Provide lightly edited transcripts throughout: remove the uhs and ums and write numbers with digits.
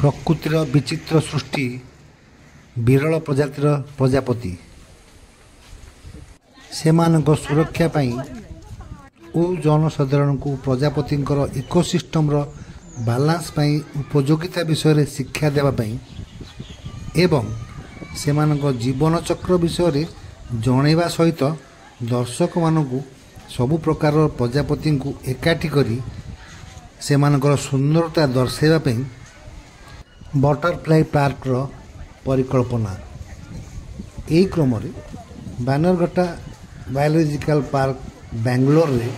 ପ୍ରକୃତିର ବିଚିତ୍ର ସୃଷ୍ଟି ବିରଳ ପ୍ରଜାତିର ପ୍ରଜାପତି ସେମାନଙ୍କ ସୁରକ୍ଷା ପାଇଁ ଓ ଜନସାଧାରଣଙ୍କୁ ପ୍ରଜାପତିଙ୍କର ଇକୋସିଷ୍ଟମର ବାଲାନ୍ସ ପାଇଁ ଉପଯୋଗିତା ବିଷୟରେ ଶିକ୍ଷା ଦେବା ପାଇଁ ଏବଂ ସେମାନଙ୍କ ଜୀବନଚକ୍ର ବିଷୟରେ ଜଣାଇବା ସହିତ ଦର୍ଶକମାନଙ୍କୁ ସବୁ ପ୍ରକାରର ପ୍ରଜାପତିଙ୍କୁ ଏକାଠି କରି ସେମାନଙ୍କର ସୁନ୍ଦରତା ଦର୍ଶାଇବା ପାଇଁ ବଟରଫ୍ଲାଇ ପାର୍କର ପରିକଳ୍ପନା। ଏହି କ୍ରମରେ ବାନରଘଟା ବାୟୋଲୋଜିକାଲ ପାର୍କ ବାଙ୍ଗାଲୋରରେ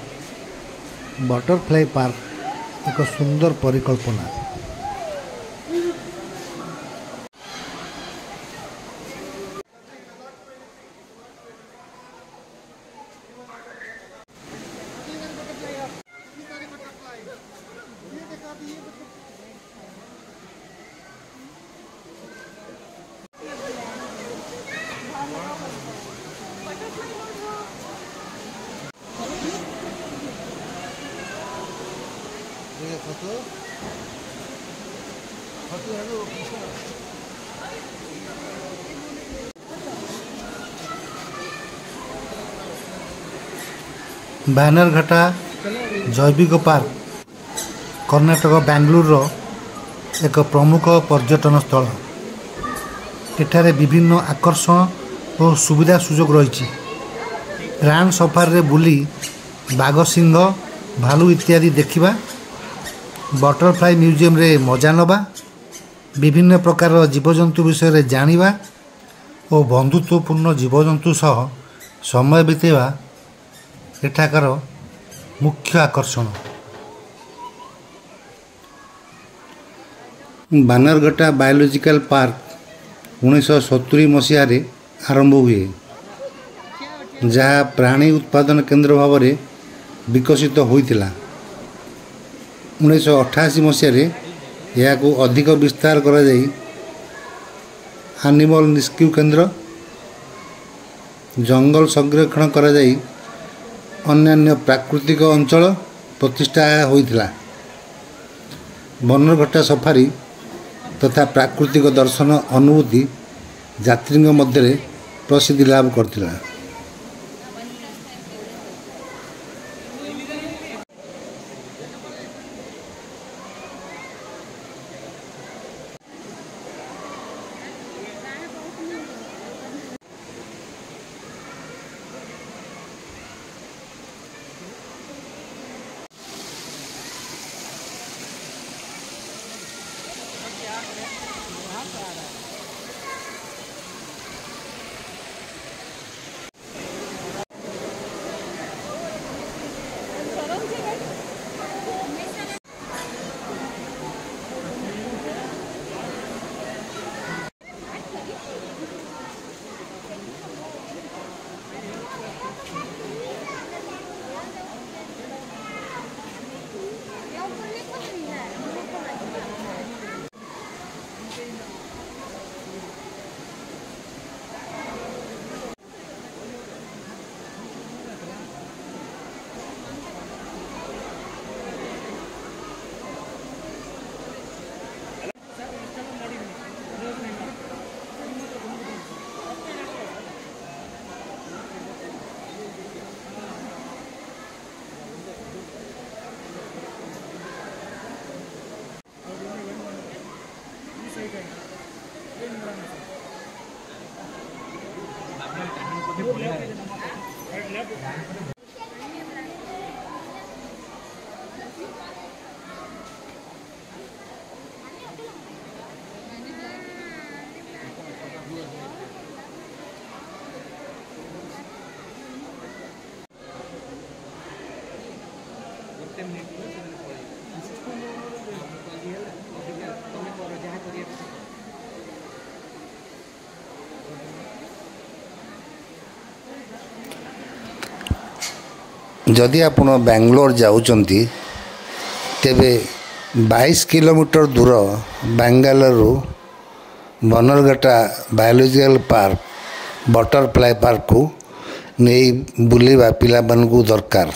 ବଟରଫ୍ଲାଇ ପାର୍କ ଏକ ସୁନ୍ଦର ପରିକଳ୍ପନା। ବାନରଘଟା ଜୈବିକ ପାର୍କ କର୍ଣ୍ଣାଟକ ବାଙ୍ଗାଲୋରର ଏକ ପ୍ରମୁଖ ପର୍ଯ୍ୟଟନ ସ୍ଥଳ। ଏଠାରେ ବିଭିନ୍ନ ଆକର୍ଷଣ ଓ ସୁବିଧା ସୁଯୋଗ ରହିଛି। ପ୍ରାଣ ସଫାରିରେ ବୁଲି ବାଘ, ସିଂହ, ଭାଲୁ ଇତ୍ୟାଦି ଦେଖିବା, ବଟରଫ୍ଲାଇ ମ୍ୟୁଜିୟମରେ ମଜା ନେବା, ବିଭିନ୍ନ ପ୍ରକାରର ଜୀବଜନ୍ତୁ ବିଷୟରେ ଜାଣିବା ଓ ବନ୍ଧୁତ୍ୱପୂର୍ଣ୍ଣ ଜୀବଜନ୍ତୁ ସହ ସମୟ ବିତାଇବା ଏଠାକାର ମୁଖ୍ୟ ଆକର୍ଷଣ। ବାନରଘଟା ବାୟୋଲୋଜିକାଲ ପାର୍କ 1970 ମସିହାରେ ଆରମ୍ଭ ହୁଏ, ଯାହା ପ୍ରାଣୀ ଉତ୍ପାଦନ କେନ୍ଦ୍ର ଭାବରେ ବିକଶିତ ହୋଇଥିଲା। 1988 ମସିହାରେ ଏହାକୁ ଅଧିକ ବିସ୍ତାର କରାଯାଇ ଆନିମଲ ନିଷ୍କ୍ୟୁ କେନ୍ଦ୍ର, ଜଙ୍ଗଲ ସଂରକ୍ଷଣ କରାଯାଇ ଅନ୍ୟାନ୍ୟ ପ୍ରାକୃତିକ ଅଞ୍ଚଳ ପ୍ରତିଷ୍ଠା ହୋଇଥିଲା। ବନରଘଟା ସଫାରି ତଥା ପ୍ରାକୃତିକ ଦର୍ଶନ ଅନୁଭୂତି ଯାତ୍ରୀଙ୍କ ମଧ୍ୟରେ ପ୍ରସିଦ୍ଧି ଲାଭ କରିଥିଲା। ଯଦି ଆପଣ ବାଙ୍ଗାଲୋର ଯାଉଛନ୍ତି ତେବେ 22 କିଲୋମିଟର ଦୂର ବାଙ୍ଗାଲୋରରୁ ବନରଘଟା ବାୟୋଲୋଜିକାଲ ପାର୍କ ବଟରଫ୍ଲାଇ ପାର୍କକୁ ନେଇ ବୁଲିବା ପିଲାମାନଙ୍କୁ ଦରକାର।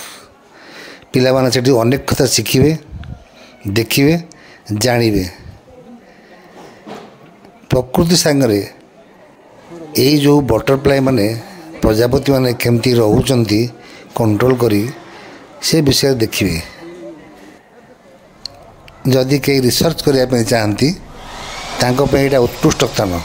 ପିଲାମାନେ ସେଠି ଅନେକ କଥା ଶିଖିବେ, ଦେଖିବେ, ଜାଣିବେ। प्रकृति सांगरे यही जो बटरफ्लाई माने प्रजापति माने केमती रहउचंती कंट्रोल करी से विषय देखिए। जदि कई रिसर्च करने चाहती यहाँ उत्कृष्ट स्थान।